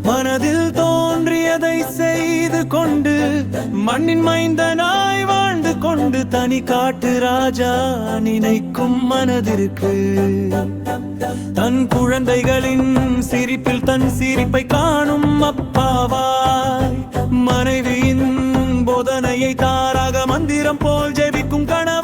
மனதில் தோன்றியதை செய்து கொண்டு மண்ணின் மைந்தனாய் வாழ்ந்து கொண்டு தனி காட்டு ராஜா நினைக்கும் மனதிற்கு தன் குழந்தைகளின் சிரிப்பில் தன் சிரிப்பை காணும் அப்பாவாய் மனைவியின் போதனையை தாராக மந்திரம் போல் ஜெபிக்கும் கணவன்